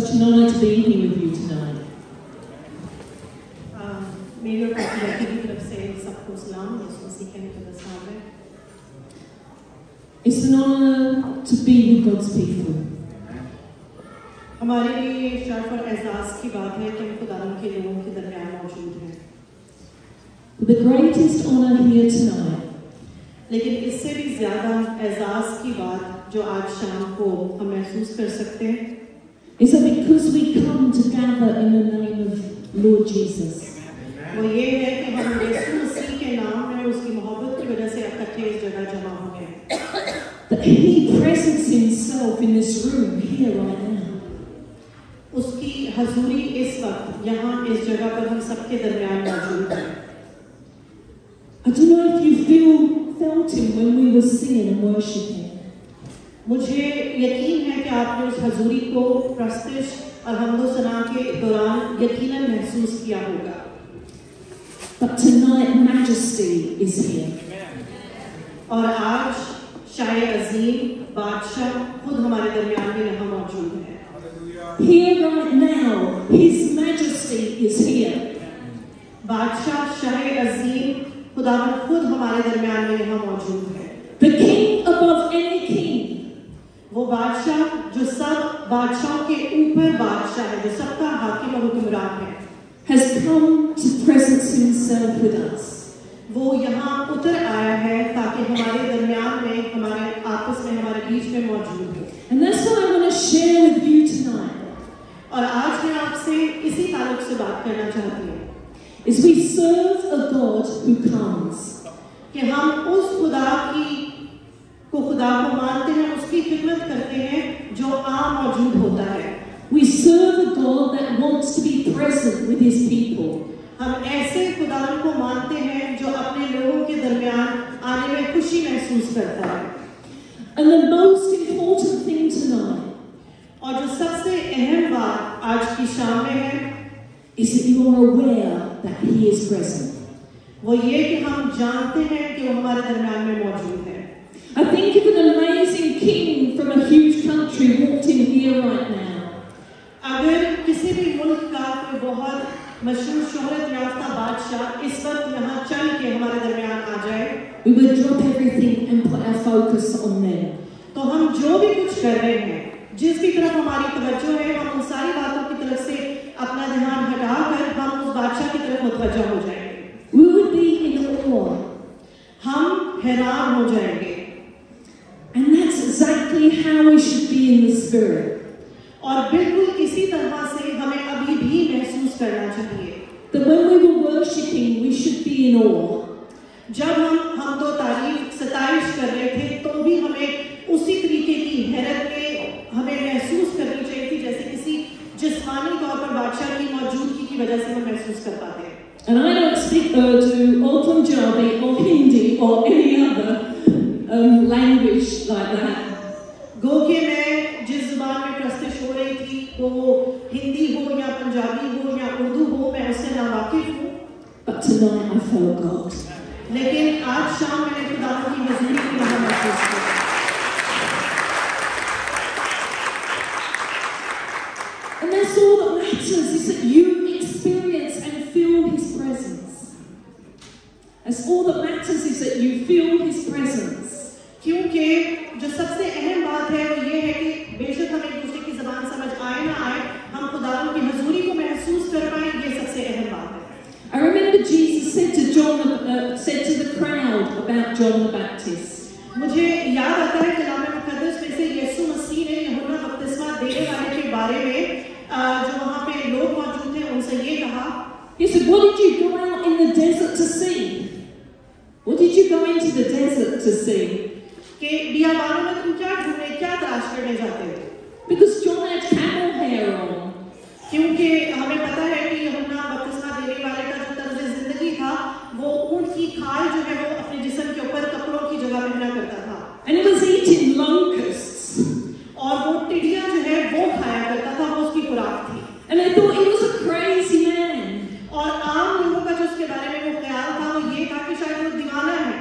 such an honor to be here with you tonight. मेरी और party की तरफ से सबको सलाम यीशु मसीह के नाम में। It's an honor to be with God's people. हमारे लिए शर्फ और एजाज़ की बात है कि हम खुदावन के लोगों के दरमियान मौजूद हैं। The greatest honor here tonight. लेकिन इससे भी ज़्यादा एजाज़ की बात जो आज शाम को हम महसूस कर सकते हैं is that because we come to gather in the name of Lord Jesus. वो ये है कि हम यीशु मसीह के नाम में उसकी मोहब्बत की वजह से इकट्ठे इस जगह जमा हो गए। That He presents Himself in this room here right now. उसकी हजूरी इस वक्त यहाँ इस जगह पर हम सबके दरमियान मौजूद है। I don't know if you felt Him when we were singing and worshiping. मुझे यकीन है कि आपने उस हजूरी को प्रस्तुत और हमदो सना के दौरान यकीनन महसूस किया होगा। But tonight, Majesty is here. और आज शाये अजीम बादशाह खुद हमारे दरमियान में यहाँ मौजूद है। Here right now, His Majesty is here. बादशाह शाये अजीम खुदावन खुद हमारे दरमियान में यहाँ मौजूद है। The King above any king. वो बादशाह जो सब बादशाहों के ऊपर बादशाह है, जो सबका हाकिम और हुक्मरान है, has come to presence Himself with us. वो यहाँ उतर आया है ताकि हमारे दरमियान में, हमारे आपस में, हमारे बीच में मौजूद हो। And that's what I want to share with you tonight. और आज मैं आपसे इसी ताल्लुक से बात करना चाहती हूँ। Is we serve a God who comes. कि हम उस खुदा को मानते हैं, उसकी खिदमत करते हैं जो मौजूद होता है। We serve a God that wants to be present with His people. हम ऐसे खुदा को मानते हैं जो अपने लोगों के दरमियान आने में खुशी महसूस करता है। And the most important thing tonight, और जो सबसे अहम बात आज की शाम में है, is that you are aware that He is present. वो ये कि हम जानते हैं कि वो हमारे दरमियान में मौजूद है। I think if an amazing king from a huge country walked in here right now, अगर किसी भी मुल्क का कोई बहुत मशहूर शोहरत याफ्ता बादशाह इस वक्त यहाँ चल के हमारे दरमियान आ जाए, we would drop everything and put our focus on them. तो हम जो भी कुछ कर रहे हैं, जिस भी तरफ हमारी तवज्जो है, हम उन सारी बातों की तरफ से अपना ध्यान हटाकर हम उस बादशाह की तरफ मुतवज्जो हो जाएंगे। We would be in awe. हम हैरान हो जाएंगे। And that's exactly how we should be in the spirit. और बिल्कुल इसी तरह से हमें अभी भी महसूस करना चाहिए। That when we were worshipping, we should be in awe. जब हम तो तारीफ सताइश कर रहे थे, तो भी हमें उसी तरीके की हैरत में हमें महसूस करनी चाहिए थी जैसे किसी जिस्मानी तौर पर बादशाह की मौजूदगी की वजह से हम महसूस कर पाते हैं। And I don't speak Urdu or Punjabi or Hindi or any other language like that. गो के मैं जिस जुबान में प्रस्तुत हो रही थी, वो हिंदी हो या पंजाबी हो या उर्दू हो, मैं उससे नावाकिफ हूँ। But tonight I felt God. लेकिन आज शाम मैंने खुदा की हज़ूरी को यहाँ महसूस किया। And that's all that matters, is that you experience and feel His presence. That's all that matters, is that you feel His presence. क्योंकि जो सबसे अहम बात है वो ये है कि बेशक हम एक दूसरे की ज़बान समझ आए ना आए, हम खुदा की हज़ूरी को महसूस कर पाएं, ये सबसे अहम बात है। I remember Jesus said to the crowd about John the Baptist. मुझे याद आता है कलाम मुक़द्दस में से यीशु मसीह ने यूहन्ना बपतिस्मा देने वाले के बारे में जो वहाँ पे लोग मौजूद थे उनसे ये कहा। He said, "What did you go out in the desert to see? What did you go into the desert to see?" कि बियाबानों में तुम क्या ढूंढे, क्या तलाश करने जाते हो? Because John had camel hair on. क्योंकि हमें पता है कि यूहन्ना बपतिस्मा देने वाले का जो तर्ज जिंदगी था, वो ऊंट की खाल जो है वो अपने जिस्म के ऊपर कपड़ों की जगह पहना करता था। And he was eating locusts. और वो टिड्डियां जो है वो खाया करता था, वो उसकी खुराक थी। And they thought he was a crazy man. और आम लोगों का जो उसके बारे में वो ख्याल था वो ये था कि शायद वो दीवाना है।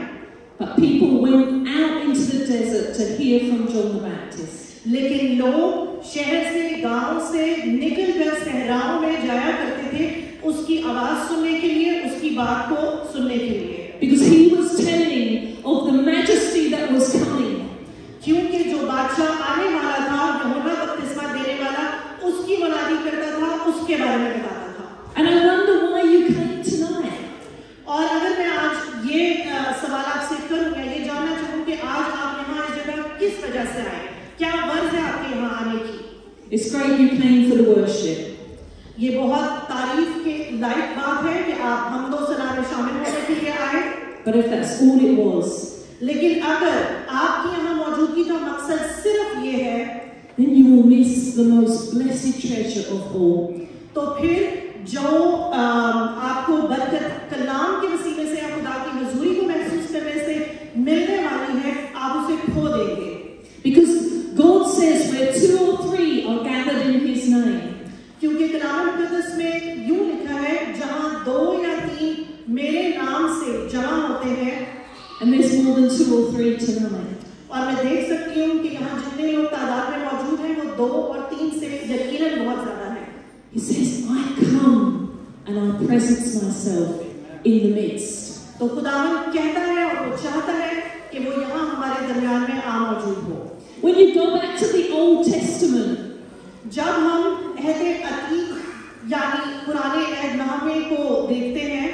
But people went out into the desert to hear from John the Baptist. लेकिन लोग शहर से गांव से निकलकर सहराओं में जाया करते थे उसकी आवाज सुनने के लिए, उसकी बात को सुनने के लिए। Because he was telling of the majesty that was coming. क्योंकि जो बादशाह आने वाला था, यूहन्ना बपतिस्मा देने वाला, उसकी मनादी करता था, उसके बारे में बताता था। And I wonder why you came tonight. और अगर मैं आज ये सवाल आपसे करूं, मैं ये जानना चाहूं कि आज आप यहाँ इस जगह किस वजह से आए, क्या वर्ज है आपके यहाँ आने की? It's great you came for the worship. ये बहुत तारीफ के लायक बात है कि आप हम दो सना में शामिल होने के लिए आए। But if that's all it was, लेकिन अगर आपकी यहाँ मौजूदगी का मकसद सिर्फ ये है, then you will miss the most blessed treasure of all. तो फिर जो आपको बरकत कलाम के वसीले से या खुदा की हजूरी को महसूस करने से मिलने वाली है, आप उसे खो देंगे। Because God says where 2 or 3 are gathered in His name. क्योंकि कलाम मुक़द्दस में यूं लिखा है, जहां 2 या 3 मेरे नाम से जमा होते हैं, And there's more than 2 or 3 tonight. और मैं देख सकती हूँ कि यहाँ जितने लोग तादाद में मौजूद हैं वो 2 और 3 से यकीनन बहुत ज्यादा है। He says, I come and I presence myself in the midst. तो खुदावंद कहता है और वो चाहता है कि वो यहाँ हमारे दरमियान में आ मौजूद हो। When you go back to the Old Testament, जब हम अहद अतीक यानी पुराने अहदनामे को देखते हैं,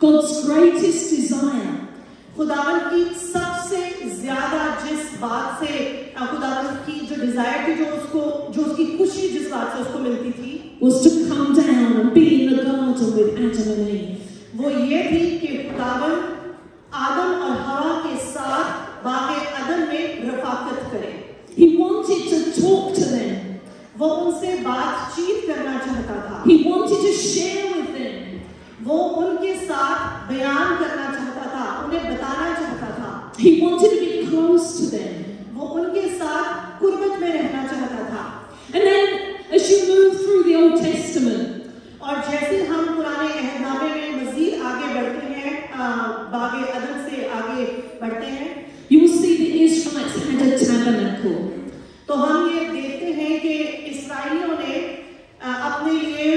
God's greatest desire खुदावंद की सबसे ज्यादा जिस बात से खुदावंद की जो डिजायर थी, जो उसकी खुशी जिस बात से उसको मिलती थी, was to come down and be in the garden with Adam and Eve. वो ये थी कि खुदावंद आदम और हवा के साथ बागे अदन में रफाकत करे। He wanted to talk to them. वो उनसे बातचीत करना चाहता था। He wanted to share with them. वो उनके साथ बयान करना चाहता था, उन्हें बताना चाहता था। He wanted to be close to them. वो उनके साथ कुर्बत में रहना चाहता था। And then, as you move through the Old Testament, और जैसे हम पुराने अहदनामे में मजीद आगे बढ़ते हैं, बागे अदन से आगे बढ़ते हैं, you will see the Israelites had a tabernacle. तो हम ये देखते हैं कि इस्राएलियों ने अपने लिए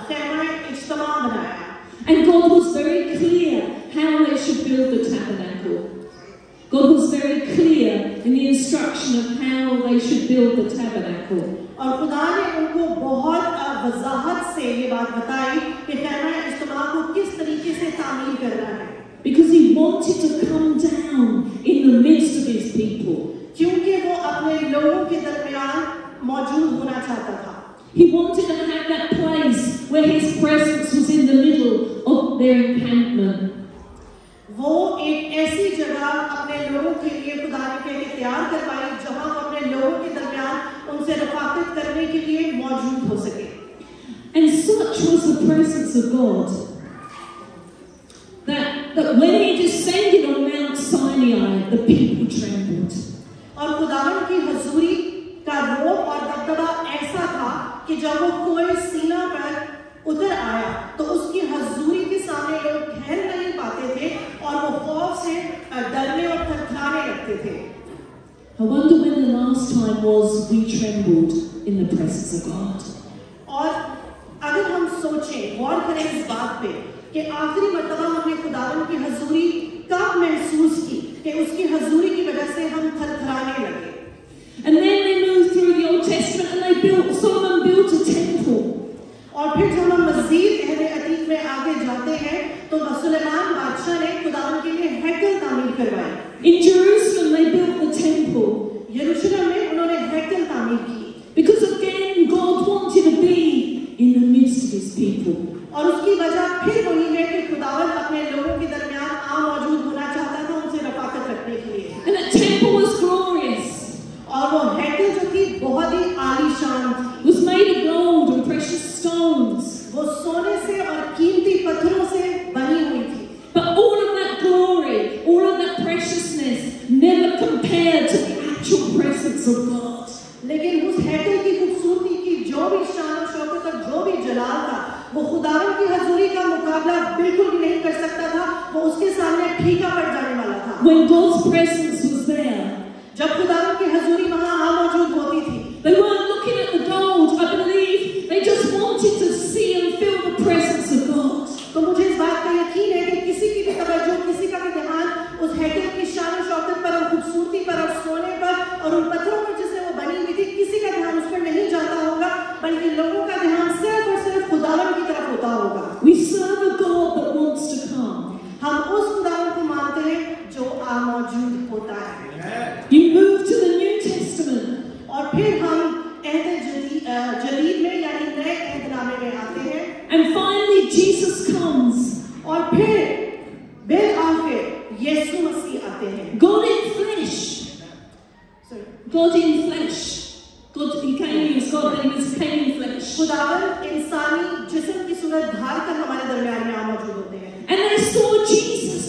ख़ैमा इज्तिमा बनाया। And God was very clear how they should build the tabernacle. God was very clear in the instruction of how they should build the tabernacle. और खुदा ने उनको बहुत वजाहत से ये बात बताई कि ख़ैमा इज्तिमा को किस तरीके से तामीर करना है। Because He wanted to come down in the midst of His people. क्योंकि वो अपने लोगों के दरमियान मौजूद होना चाहता था। He wanted to have that place where His presence was in the middle of their encampment. वो एक ऐसी जगह अपने लोगों के लिए खुदा ने कह के तैयार करवाई जहां वो अपने लोगों के दरमियान उनसे रफाकत करने के लिए मौजूद हो सके। And such was the presence of God that when He descended on Mount Sinai, the people trembled. और खुदावन की हजूरी का रोब और दबदबा ऐसा था कि जब वो कोई सीना पर उतर आया तो उसकी हजूरी के सामने लोग ठहर नहीं पाते थे और वो खौफ से डरने और थरथराने लगते थे। I wonder when the last time was we trembled in the presence of God. और अगर हम सोचें, गौर करें इस बात पे कि आखिरी मर्तबा हमने खुदावन की हजूरी कब महसूस की कि उसकी हजूरी की वजह से हम थरथराने लगे। And then they moved through the Old Testament and Solomon built a temple. और फिर जब हम मज़ीद अहद अतीक में आगे जाते हैं तो सुलेमान बादशाह ने खुदावन के लिए हैकल तामीर करवाया। In Jerusalem they built the temple. यरूशलेम में उन्होंने हैकल तामीर की। Because again God wanted to be in the midst of His people. और उसकी वजह फिर वही है कि खुदावन अपने लोगों के दरमियान आ मौजूद होना चाहता था, उनसे रफाकत रखने के लिए। And that temple was glorious. और वो हैकल जो थी बहुत ही आलीशान थी। It was made of gold and precious stones. वो सोने से और कीमती पत्थरों से बनी हुई थी। But all of that glory, all of that preciousness never compared to the actual presence of God. लेकिन उस हैकल की खूबसूरती की जो भी शान और शौकत और जो भी जलाल था, वो खुदावन की हजूरी का मुकाबला बिल्कुल भी नहीं कर सकता था। वो उसके सामने फीका पड़ जाने वाला था। When God's presence was there, जब खुदावन की हजूरी वहाँ आ मौजूद होती थी, they weren't looking at the gold बल्कि लोगों का ध्यान सिर्फ और सिर्फ खुदावन की तरफ होता होगा। We serve a God that wants to come. हम उस खुदावन को मानते हैं जो मौजूद होता है। You move to the New Testament. और फिर हम जदीद में यानी नए अहदनामे में आते हैं। And finally Jesus comes. और फिर बिलआखिर यीशु मसीह आते हैं। God in flesh. God in flesh. God, he came as God, but he was came in flesh. खुदावन इंसानी जिस्म की सूरत धार कर हमारे दरमियान में मौजूद होते हैं। And they saw Jesus.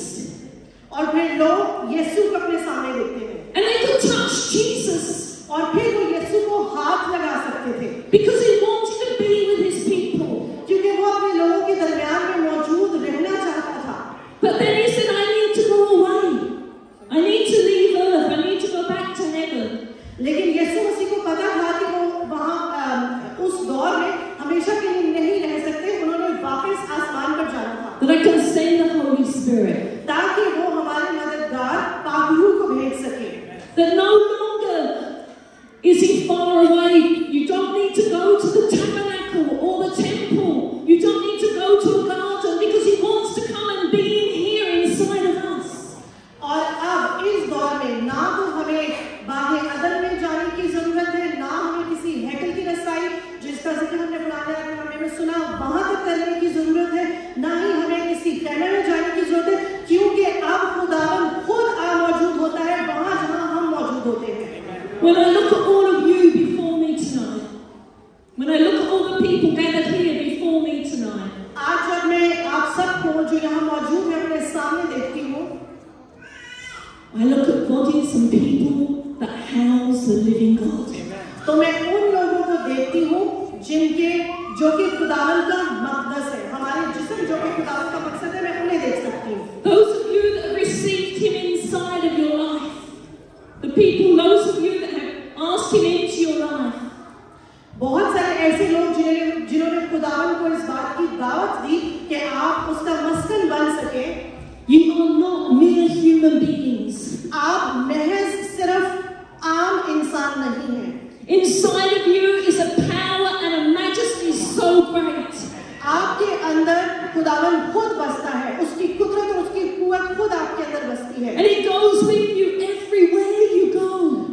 और फिर लोग यीशु को अपने सामने देखते हैं। And they could touch Jesus. और फिर वो यीशु को हाथ लगा सकते थे। Because he wanted to be with his people. क्योंकि वो अपने लोगों के दरमियान में मौजूद रहना चाहता था। But then he said, I need to go away. I need to leave earth. I need to go back to heaven. लेकिन यीशु मसीह को पता था कि वो वहाँ उस दौर में हमेशा के लिए नहीं रह सकते। उन्होंने वापस आसमान पर जाना था। That I can send the Holy Spirit. ताकि वो हमारे मददगार पागलू को भेज सके। That no longer is he far away. You don't need to go to the tabernacle or the temple. You don't need to go to a garden because he wants to come and be in here inside of us. और अब इस दौर में ना तो हमें बागे अदन में जाने की जरूरत है, ना हमें किसी हैकल की रसाई जिसका जिक्र हमने पुराने अहदनामे में सुना वहां तक करने की जरूरत है, ना ही हमें किसी कैमरे में जाने की जरूरत है, क्योंकि अब खुदावन खुद मौजूद होता है वहां जहां हम मौजूद होते हैं। When I look at all of you before me tonight, when I look at all the people gathered here before me tonight, आज जब मैं आप सबको जो यहाँ मौजूद है अपने सामने देखती हूँ, I look at bodies and people that house the living God. तो मैं उन लोगों को देखती हूँ जो कि खुदावन का मकदस है, हमारे जिस्म जो कि खुदावन का मकसद है, मैं उन्हें देख सकती हूँ। Those of you that have received him inside of your life, the people, those of you that have asked him into your life. बहुत सारे ऐसे लोग जिन्होंने खुदावन को इस बात की दावत दी कि आप उसका मस्कन बन सके। You are not mere human beings. आप महज सिर्फ आम इंसान नहीं हैं। Inside of you is a power and a majesty so great. आपके अंदर खुदावन खुद बसता है, उसकी कुदरत और उसकी कुव्वत खुद आपके अंदर बसती है। And he goes with you everywhere you go.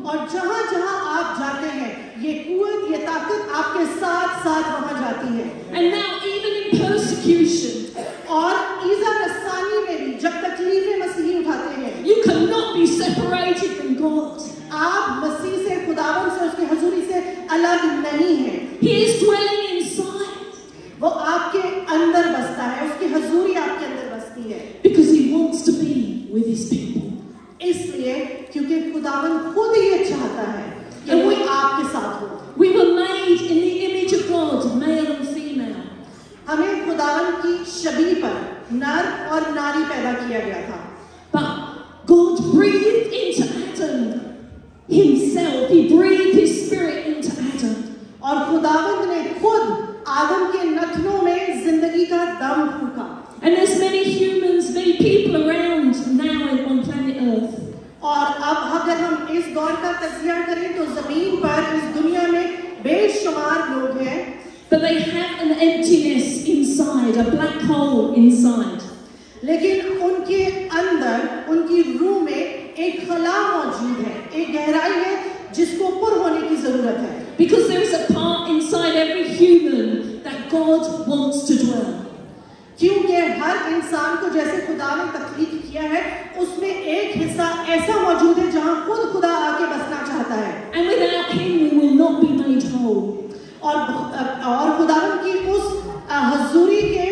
और जहाँ जहाँ आप जाते हैं, ये कुव्वत, ये ताकत आपके साथ साथ वहाँ जाती है। And now even in persecution, और ईज़ा रसानी में भी जब तकलीफें मसीही उठाते हैं, you cannot be separated from God. आप मसीह से, खुदावन से, उसकी हजूरी से अलग नहीं हैं। He is dwelling inside. वो आपके अंदर बसता है, उसकी हजूरी आपके अंदर बसती है। Because he wants to be with his people. इसलिए क्योंकि खुदावन खुद ये चाहता है कि वो आपके साथ हो। We were made in the image of God, male and female. हमें खुदावन की शबीह पर नर और नारी पैदा किया गया था। But God breathed into Adam himself. He breathed his spirit into Adam. और खुदावंद ने खुद आदम के नथनों में जिंदगी का दम फूंका। And there's many humans, many people around now on planet Earth. और अब अगर हम इस दौर का तज़किया करें तो जमीन पर, इस दुनिया में बेशुमार लोग हैं। But they have an emptiness inside, a black hole inside. लेकिन उनके अंदर, उनकी रूह में एक खला मौजूद है, एक गहराई है जिसको पुर होने की जरूरत है। Because there is a part inside every human that God wants to dwell. क्योंकि हर इंसान को जैसे खुदा ने तख्लीक किया है, उसमें एक हिस्सा ऐसा मौजूद है जहां खुद खुदा आके बसना चाहता है। And without him we will not be made whole. और खुदावन की उस हजूरी के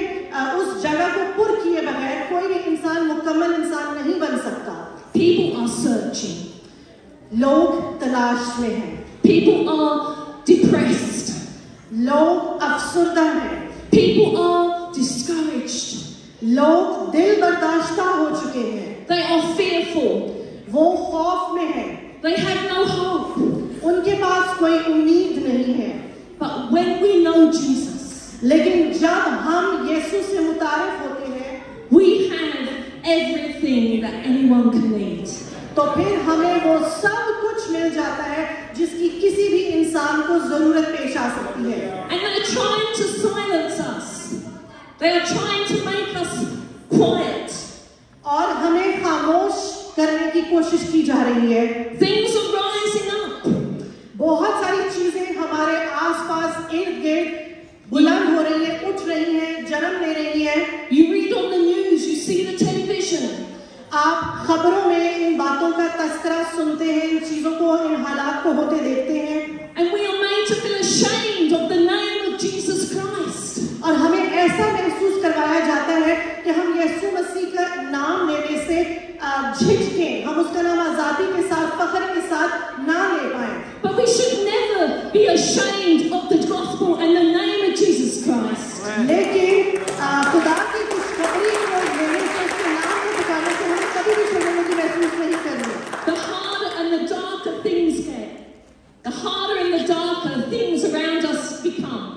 उस जगह को पुर किए बगैर कोई भी इंसान मुकम्मल इंसान नहीं बन सकता। People are searching. लोग तलाश में हैं। People are depressed. लोग अफसरदा हैं। People are discouraged. लोग दिल बर्दाश्ता हो चुके हैं। They are fearful. वो खौफ में हैं। They have no hope. उनके पास कोई उम्मीद नहीं है। But when we know Jesus, लेकिन जब हम यीशु से मुतारिफ होते हैं, we have everything that anyone can need. तो फिर हमें वो सब कुछ कुछ मिल जाता है जिसकी किसी भी इंसान को जरूरत पेश आ सकती है। And they're trying to silence us. They are trying to make us quiet. और हमें खामोश करने की कोशिश की जा रही है। Things are rising up. बहुत सारी चीजें हमारे आसपास इर्द गिर्द बुलंद हो रही है, उठ रही है, जन्म ले रही है। You read on the news, you see the television. आप खबरों में इन बातों का तस्करा सुनते हैं, इन चीजों को, इन हालात को होते देखते हैं। And we are made to feel ashamed of the name of Jesus Christ. और हमें ऐसा महसूस करवाया जाता है कि हम यीशु मसीह का नाम लेने से झिझकें, हम उसका नाम आजादी के साथ, फख्र के साथ ना ले पाएं। But we should never be ashamed of the gospel and the name of Jesus Christ. लेकिन खुदा की खुशखबरी को लेने से, उसके नाम को पुकारने से हमें कभी भी शर्मिंदगी महसूस नहीं करनी। The harder and the darker things get, the harder and the darker things around us become.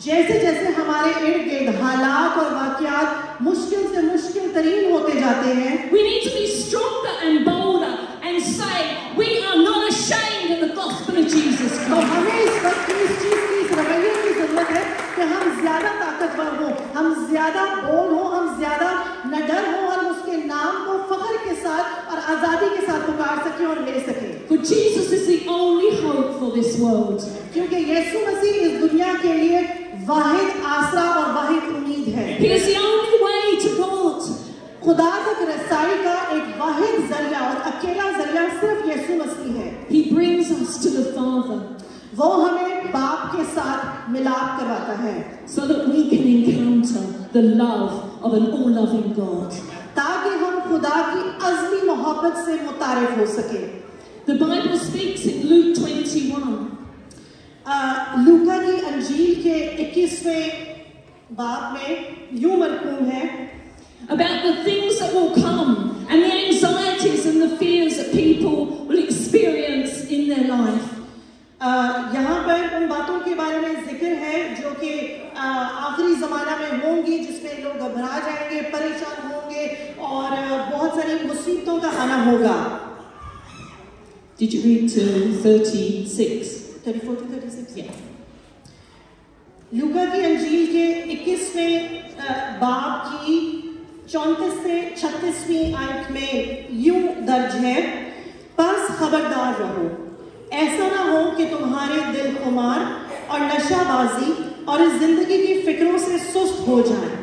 जैसे जैसे हमारे इर्द गिर्द हालात और वाकयात मुश्किल से मुश्किल तरीन होते जाते हैं, We need to be stronger and bolder and say, we are not ashamed of the gospel of Jesus तो Christ. हमें इस वक्त इस चीज की, इस रवैये की जरूरत है कि हम ज्यादा ताकतवर हो, हम ज्यादा बोल हो, हम ज्यादा निडर हो और उसके नाम को फख्र के साथ और आजादी के साथ पुकार सके और ले सके। For Jesus is the only hope for this world. क्योंकि यीशु मसीह इस दुनिया के लिए वाहिद आसरा और वाहिद उम्मीद है। He is the only way to God. खुदा तक रसाई का एक वाहिद जरिया और अकेला जरिया सिर्फ यीशु मसीह है। He brings us to the Father वो हमें बाप के साथ मिलाप करवाता है so that we can encounter the love of an all-loving God. ताकि हम खुदा की अज़ली मोहब्बत से मुतारिफ हो सके। The Bible speaks in Luke 21 लूका की अंजील के 21वें बाब में यूं मरकूम है about the things that will come and the anxieties and the fears that people will experience in their life. यहाँ पर उन बातों के बारे में जिक्र है जो कि आखिरी ज़माना में होंगी, जिसमें लोग घबरा जाएंगे, परेशान होंगे और बहुत सारी मुसीबतों का आना होगा। Did you read to 36? 34 to 36? Yeah. लूका की अंजील के 21वें बाब की 34 से 36वीं आयत में यूं दर्ज है, बस खबरदार रहो, ऐसा ना हो कि तुम्हारे दिल खुमार और नशाबाजी और इस जिंदगी की फिक्रों से सुस्त हो जाएं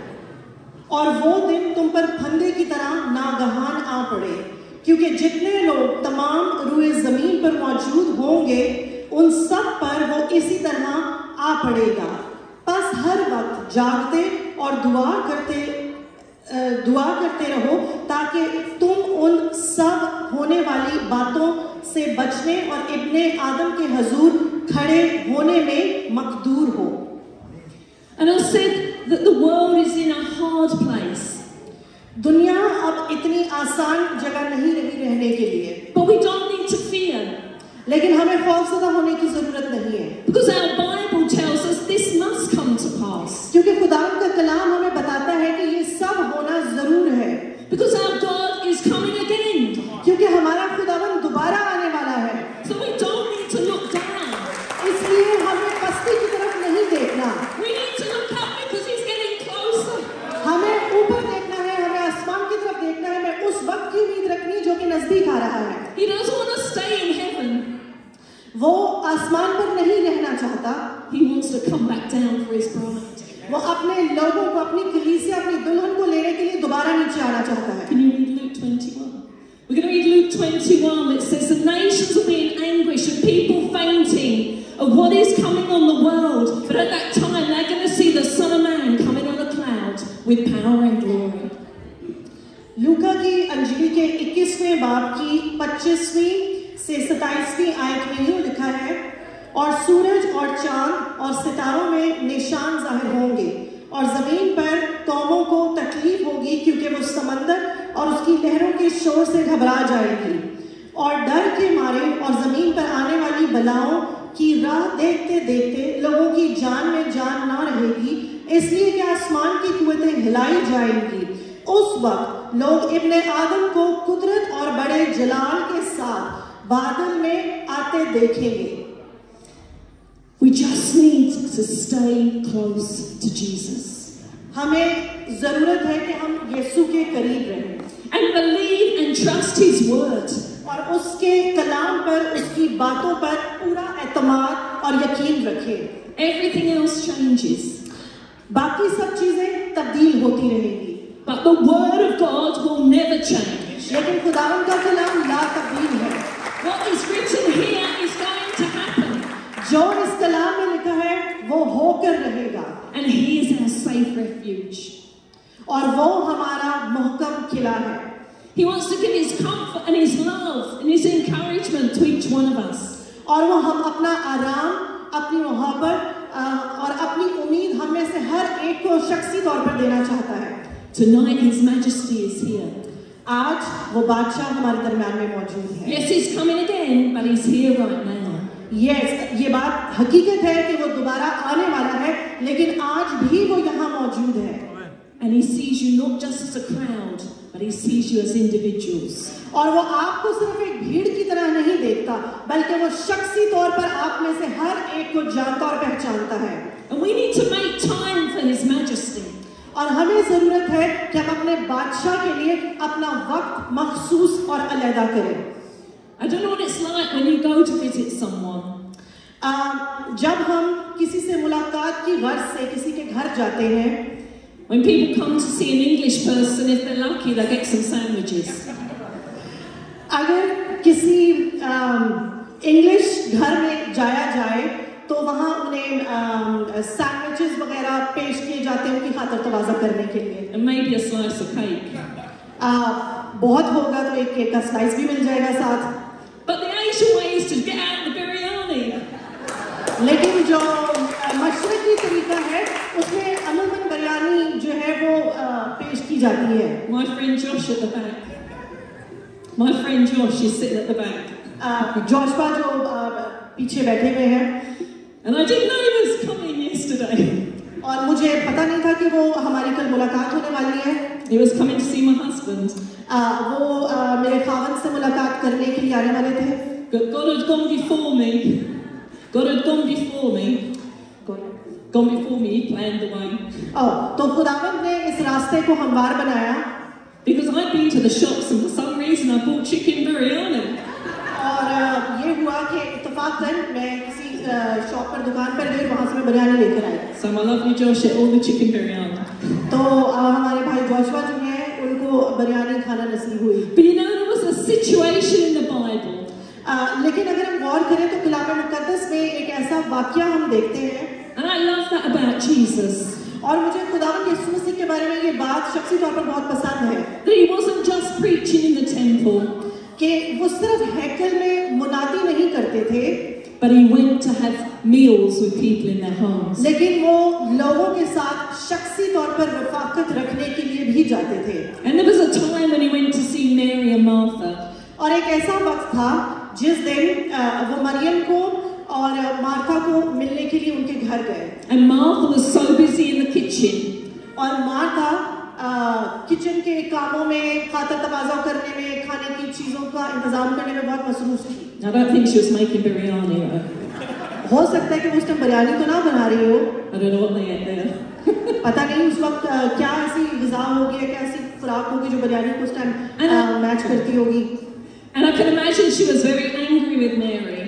और वो दिन तुम पर फंदे की तरह नागहान आ पड़े, क्योंकि जितने लोग तमाम रूए जमीन पर मौजूद होंगे उन सब पर वो इसी तरह आ पड़ेगा। बस हर वक्त जागते और दुआ करते रहो ताकि तुम उन सब होने वाली बातों से बचने और इब्ने आदम के हजूर खड़े होने में मकदूर हो। And I said that the world is in a hard place. दुनिया अब इतनी आसान जगह नहीं रही रहने के लिए, But we don't need to fear. लेकिन हमें खौफजदा होने की जरूरत नहीं है, Because our Bible tells us this must come to pass. क्योंकि खुदा का कलाम हमें बताता है कि ये सब होना जरूर है। Because our God is coming again. क्योंकि हमारा खुदावन दोबारा आने वाला है, So we don't need to look down. इसलिए हमें पस्ती की तरफ नहीं देखना, We need to look up because He's getting closer. हमें ऊपर देखना है, हमें आसमान की तरफ देखना है, हमें उस वक्त की उम्मीद रखनी जो कि नजदीक आ रहा है। He doesn't want to stay in heaven. वो आसमान पर नहीं रहना चाहता, He wants to come back down for His bride. वो अपने लोगों को, अपनी कलीसिया, अपनी दुल्हन को लेने के लिए दोबारा नीचे आना चाहता है। Can you read Luke 21? We're going to read Luke 21. It says the nations will be in anguish and people fainting of what is coming on the world. But at that time they're going to see the Son of Man coming on a cloud with power and glory. लूका की अंजील के 21वें बाब की 25वीं से 27वीं आयत में यूं लिखा है, और सूरज और चांद और सितारों में निशान जाहिर होंगे और जमीन पर कौमों को तकलीफ होगी, क्योंकि वो समंदर और उसकी लहरों के शोर से घबरा जाएगी और डर के मारे और जमीन पर आने वाली बलाओं की राह देखते देखते लोगों की जान में जान ना रहेगी, इसलिए कि आसमान की कुव्वतें हिलाई जाएंगी। उस वक्त लोग इब्ने आदम को कुदरत और बड़े जलाल के साथ बादल में आते देखेंगे। We just need to stay close to Jesus. हमें जरूरत है कि हम यीशु के करीब रहें And believe and trust His word. और उसके कलाम पर, उसकी बातों पर पूरा एतमाद और यकीन रखें। Everything else changes. बाकी सब चीजें तब्दील होती रहेंगी, But the word of God will never change. लेकिन खुदावन का कलाम ला तब्दील है। What is written here is going to happen. जो इस कलाम में लिखा है वो होकर रहेगा, And He is our safe refuge. और वो हमारा महकम किला है। He wants to give His comfort and His love and His encouragement to each one of us. और वो हम अपना आराम, अपनी मोहब्बत और अपनी उम्मीद हम में से हर एक को शख्सी तौर पर देना चाहता है। Tonight His Majesty is here. आज वो बादशाह हमारे दरम्यान में मौजूद है। Yes, He's coming again, but He's here right now. Yes, ये बात हकीकत है कि वो दोबारा आने वाला है, लेकिन आज भी वो यहाँ मौजूद है। And He sees you not just as a crowd, but He sees you as individuals. और वो आपको सिर्फ एक भीड़ की तरह नहीं देखता, बल्कि वो शख्सी तौर पर आप में से हर एक को जानता और पहचानता है। And we need to make time for His Majesty. और हमें जरूरत है कि हम अपने बादशाह के लिए अपना वक्त मखसूस और अलहदा करें। I don't know what it's like when you go to visit someone. जब हम किसी से मुलाकात की गर्ज से किसी के घर जाते हैं, When people come to see an English person, if they're lucky, they get some sandwiches. अगर किसी इंग्लिश घर में जाया जाए तो वहाँ उन्हें सैंडविचेस वगैरह पेश किए जाते हैं उनकी खातिर तवाज़ा करने के लिए। And maybe a slice of cake. बहुत होगा तो एक केक का स्लाइस भी मिल जाएगा साथ। But the Asian way is to get out the biryani. लेकिन जो मशरक़ी तरीका है उसमें अमूमन बिरयानी जो है वो पेश की जाती है। My friend Josh at the back. My friend Josh is sitting at the back. Joshua जो पीछे बैठे हुए हैं। And I didn't know he was coming yesterday. और मुझे पता नहीं था कि वो हमारी कल मुलाकात होने वाली है। He was coming to see my husband. वो मेरे खावंद से मुलाकात करने के लिए आने वाले थे। God had gone before me. God had gone before me. Gone before me. He planned the way. तो खुदावंद ने इस रास्ते को हमवार बनाया। Because I'd been to the shops and for some reason I bought chicken biryani. और ये हुआ कि इत्तेफाकन मैं किसी शॉप पर दुकान पर गई, वहाँ से मैं बिरयानी लेकर आई। So my lovely Josh ate all the chicken biryani. तो हमारे भाई जोशवा जो हैं उनको बिरयानी खाना नसीब हुई। But you know there was a situation in the Bible. लेकिन अगर हम गौर करें तो कलाम मुक़द्दस में एक ऐसा वाक़या हम देखते हैं। And I love that about Jesus. और मुझे खुदावंद यीशु मसीह के बारे में ये बात शख्सी तौर पर बहुत पसंद है। That He wasn't just preaching in the temple. कि वो सिर्फ हैकल में मुनादी नहीं करते थे, But He went to have meals with people in their homes. लेकिन वो लोगों के साथ शख्सी तौर पर रफाकत रखने के लिए भी जाते थे। And there was a time when He went to see Mary and Martha. और एक ऐसा वक्त था जिस दिन वो मरियम को और मार्था को मिलने के लिए उनके घर गए। And Martha was so busy in the kitchen. और मार्था किचन के कामों में, खातर तवाज़ा करने में, खाने की चीजों का इंतजाम करने में बहुत मसरूफ थी। I don't think she was making biryani. Right? हो सकता है कि वो उस टाइम बिरयानी तो ना बना रही हो। I don't know what they ate there. पता नहीं उस वक्त क्या ऐसी ग़िज़ा होगी या क्या ऐसी खुराक होगी जो बिरयानी को उस टाइम मैच करती होगी। And I can imagine she was very angry with Mary.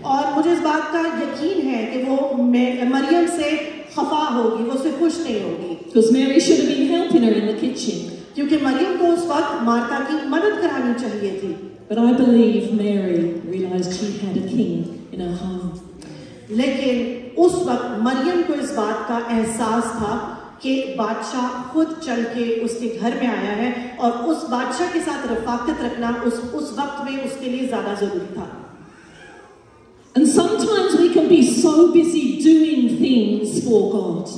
और मुझे इस बात का यकीन है कि वो मरियम से खफा होगी, वो उससे खुश नहीं होगी। Because Mary should have been helping her in the kitchen. क्योंकि मरियम को उस वक्त मार्था की मदद करानी चाहिए थी। But I believe Mary realized she had a king in her home. लेकिन उस वक्त मरियम को इस बात का एहसास था कि बादशाह खुद चल के उसके घर में आया है और उस बादशाह के साथ रफाकत रखना उस वक्त में उसके लिए ज्यादा जरूरी था। And sometimes we can be so busy doing things for God.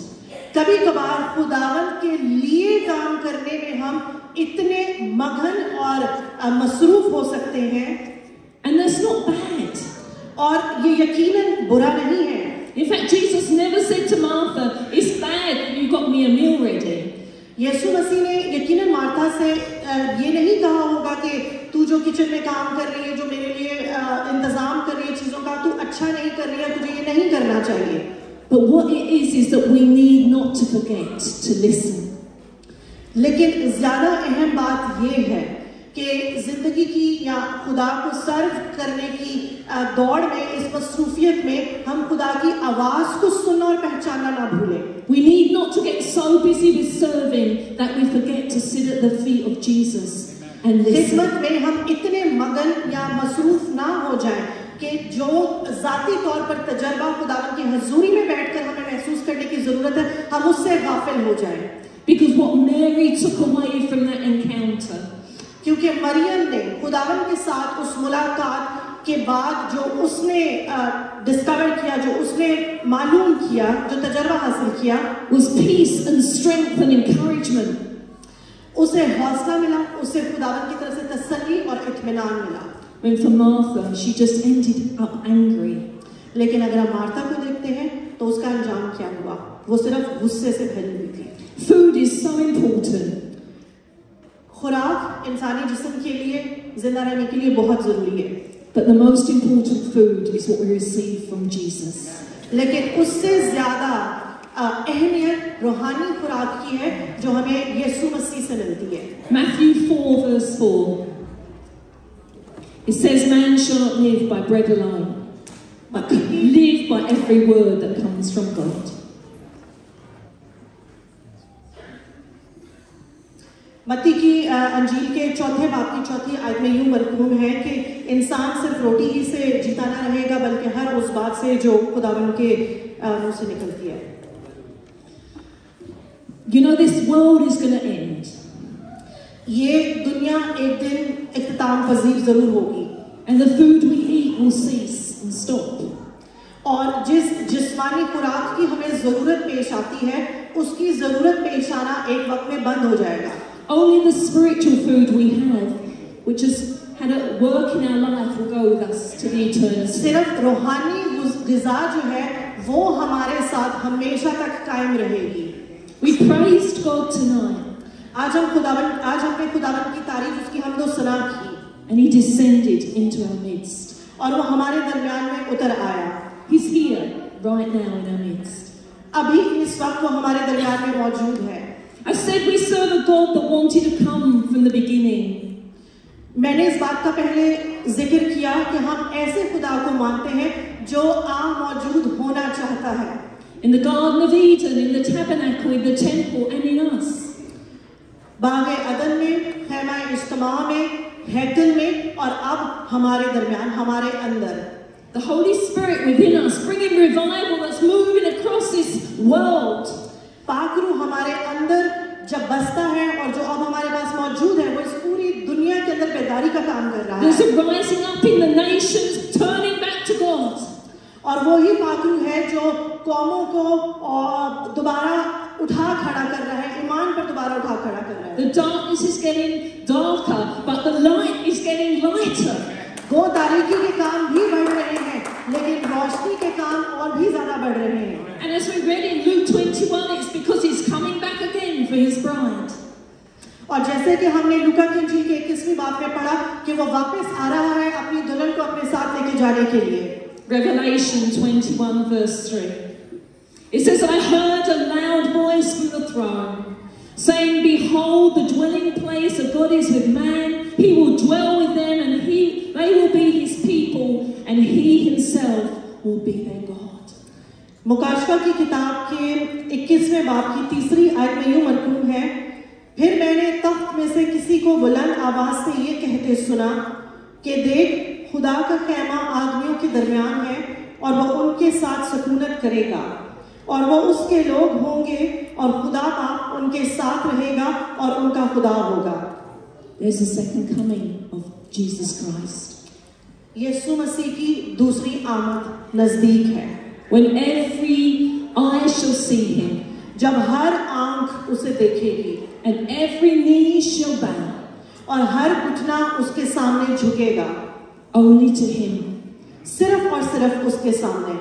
कभी कभार खुदावंद के लिए काम करने में हम इतने मगन और मसरूफ हो सकते हैं। And that's not bad. और ये यकीनन बुरा नहीं है। In fact, Jesus never said to Martha, "It's bad that you got me a meal ready." यीशु मसीह ने यकीनन मार्था से ये नहीं कहा होगा कि तू जो किचन में काम कर रही है, जो मेरे लिए इंतजाम कर रही है चीजों का, तू अच्छा नहीं कर रही है, तुझे ये नहीं करना चाहिए। But what it is that we need not to forget to listen. लेकिन ज्यादा अहम बात ये है कि जिंदगी की या खुदा को सर्व करने की दौड़ में, इस मसरूफियत में हम खुदा की आवाज को सुनना और पहचानना ना भूलें। We need not to get so busy with serving that we forget to sit at the feet of Jesus and listen. खिदमत में हम इतने मगन या मसरूफ ना हो जाएं कि जो जाती तौर पर तजर्बा खुदावंद की हजूरी में बैठकर हमें महसूस करने की जरूरत है, हम उससे गाफिल हो जाएं। Because what Mary took away from that encounter, क्योंकि मरियम ने खुदावंद के साथ उस मुलाकात के बाद जो उसने डिस्कवर किया, जो उसने मालूम किया, जो तजर्बा हासिल किया, was peace and strength and encouragement. उसे हौसला मिला, उसे खुदावंद की तरफ से तसल्ली और इत्मीनान मिला। When for Martha, she just ended up angry. लेकिन अगर हम मार्था को देखते हैं तो उसका अंजाम क्या हुआ? वो सिर्फ गुस्से से भरी हुई थी। Food is so important. खुराक इंसानी जिस्म के लिए, जिंदा रहने के लिए बहुत जरूरी है। But the most important food is what we receive from Jesus. लेकिन उससे ज्यादा अहमियत रूहानी खुराक की है जो हमें यीशु मसीह से मिलती है। Matthew 4 verse 4. It says, "Man shall not live by bread alone, but live by every word that comes from God." मत्ती की अंजील के चौथे बाब की चौथी आयत में यूं मरकूम है कि इंसान सिर्फ रोटी ही से जीता ना रहेगा, बल्कि हर उस बात से जो खुदावंद के मुंह से निकलती है। You know, this world is going to end. ये दुनिया एक दिन इख्तिताम पजीर जरूर होगी। And the food we eat will cease and stop. और जिस जिस्मानी खुराक की हमें जरूरत पेश आती है, उसकी जरूरत पेश आना एक वक्त में बंद हो जाएगा। Only the spiritual food we have, which has had a work in our life, will go with us to the eternity. सिर्फ रूहानी ग़िज़ा जो है वो हमारे साथ हमेशा तक कायम रहेगी। We praised God tonight. आज हमने खुदावंद की तारीफ, उसकी हमदो सना की। And He descended into our midst. और वो हमारे दरमियान में उतर आया। He's here right now in our midst. अभी इस वक्त वो हमारे दरमियान में मौजूद है। I said we serve a God that wanted to come from the beginning. मैंने इस बात का पहले जिक्र किया कि हम ऐसे खुदा को मानते हैं जो मौजूद होना चाहता है। In the Garden of Eden, in the tabernacle, in the temple, and in us. बागे अदन में, खैमा इज्तिमा में, हैकल में, और अब हमारे दरमियान, हमारे अंदर। The Holy Spirit within us, bringing revival that's moving across this world. पाक रूह हमारे अंदर जब बसता है और जो अब हमारे पास मौजूद है, वो इस पूरी दुनिया के अंदर बेदारी का काम कर रहा है। There's a rising up in the nations, turning back to God. और वो ही पाक रूह है जो कौमों को दोबारा उठा खड़ा कर रहा है, ईमान पर दोबारा उठा खड़ा कर रहा है। The darkness is getting darker, but the light is getting lighter. वो तारीकी के काम भी बढ़ रहे हैं, लेकिन रोशनी के काम और भी ज्यादा बढ़ रहे हैं। And as we read in Luke 21, it's because He's coming back again for His bride. और जैसे कि हमने लूका की इंजील के 21वीं बाब में पढ़ा कि वो वापस आ रहा है अपनी दुल्हन को अपने साथ लेके जाने के लिए। Revelation 21 verse 3. It says, "I heard a loud voice from the throne, saying, Behold, the dwelling place of God is with man. He will dwell with them, and they will be His people, and He Himself will be their God." मुकाशवा की किताब के 21वें बाब की 3री आयत में यूं मरकूम है, फिर मैंने तख्त में से किसी को बुलंद आवाज से ये कहते सुना कि देख, खुदा का खैमा आदमियों के दरमियान है और वह उनके साथ सकूनत करेगा, और वो उसके लोग होंगे और खुदा बाप उनके साथ रहेगा और उनका खुदा होगा। There's a second coming of Jesus Christ. यीशु मसीह की दूसरी आमद नजदीक है। When every eye shall see Him, जब हर आंख उसे देखेगी, and every knee shall bow, और हर घुटना उसके सामने झुकेगा, only to Him. सिर्फ और सिर्फ उसके सामने।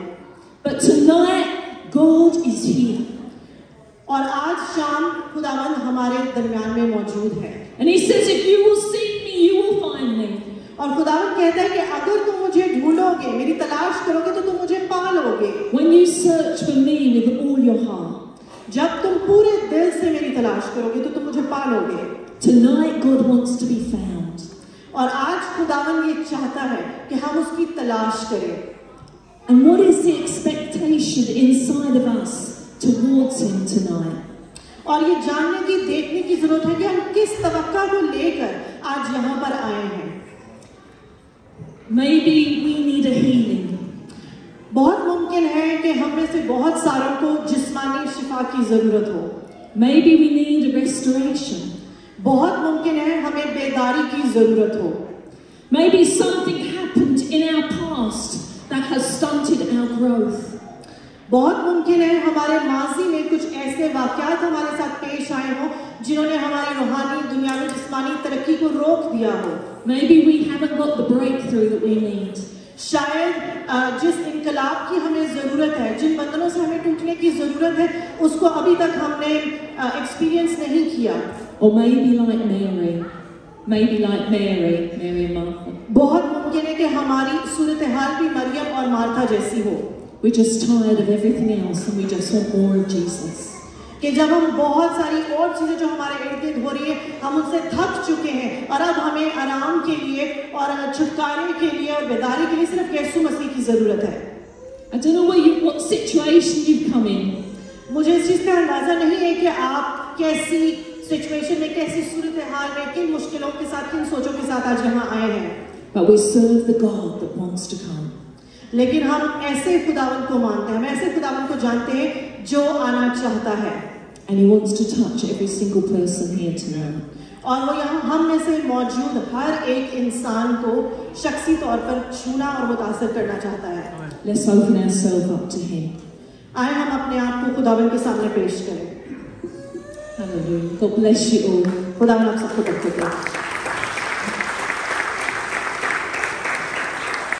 But tonight, God is here. और आज शाम खुदावंद हमारे दरमियान में मौजूद है। And He says, if you will seek me, you will find me. और खुदावंद कहता है कि अगर तुम मुझे ढूंढोगे, मेरी तलाश करोगे, तो तुम मुझे पा लोगे। When you search for me with all your heart, जब तुम पूरे दिल से मेरी तलाश करोगे तो तुम मुझे पा लोगे। tonight God wants to be found. और आज खुदावंद ये चाहता है कि हम उसकी तलाश करें। And what is the expectation inside of us towards him tonight? और ये जानने की, देखने की जरूरत है कि हम किस तवक्का को लेकर आज यहाँ पर आए हैं। Maybe we need a healing. बहुत मुमकिन है कि हम में से बहुत सारों को जिस्मानी शिफा की जरूरत हो। Maybe we need a restoration. बहुत मुमकिन है हमें बेदारी की जरूरत हो। Maybe something happened in our past that has stunted our growth. बहुत मुमकिन है हमारे माजी में कुछ ऐसे वाकयात हमारे साथ पेश आए हों जिन्होंने हमारी रूहानी, दुनियावी, जिस्मानी तरक्की को रोक दिया हो। Maybe we haven't got the breakthrough that we need. शायद जिस इनकलाब की हमें जरूरत है, जिन बंधनों से हमें टूटने की जरूरत है, उसको अभी तक हमने एक्सपीरियंस नहीं किया। Or maybe like Mary and Martha. बहुत मुमकिन है कि हमारी सूरत हाल भी मरियम और मार्था जैसी हो। We're just tired of everything else and we just want more of Jesus. कि जब हम बहुत सारी और चीजें जो हमारे इर्द गिर्द हो रही है, हम उनसे थक चुके हैं और अब हमें आराम के लिए और छुटकारे के लिए और बेदारी के लिए सिर्फ यीशु मसीह की जरूरत है। I don't know what situation you've come in. मुझे इस चीज का अंदाजा नहीं है कि आप कैसी सिचुएशन में, कैसी सूरत हाल में, किन मुश्किलों के साथ, किन सोचों के साथ आज यहाँ आए हैं। But we serve the God that wants to come. लेकिन हम ऐसे खुदावंद को मानते हैं, हम ऐसे खुदावंद को जानते हैं जो आना चाहता है। And he wants to touch every single person here tonight. और वो यहाँ हम में से मौजूद हर एक इंसान को शख्सी तौर पर छूना और मुतासर करना चाहता है। Let's open ourselves up to him. आए हम अपने आप को खुदावंद के सामने पेश करें। Hallelujah. God bless you all. खुदावंद आप सबको बरकत दे।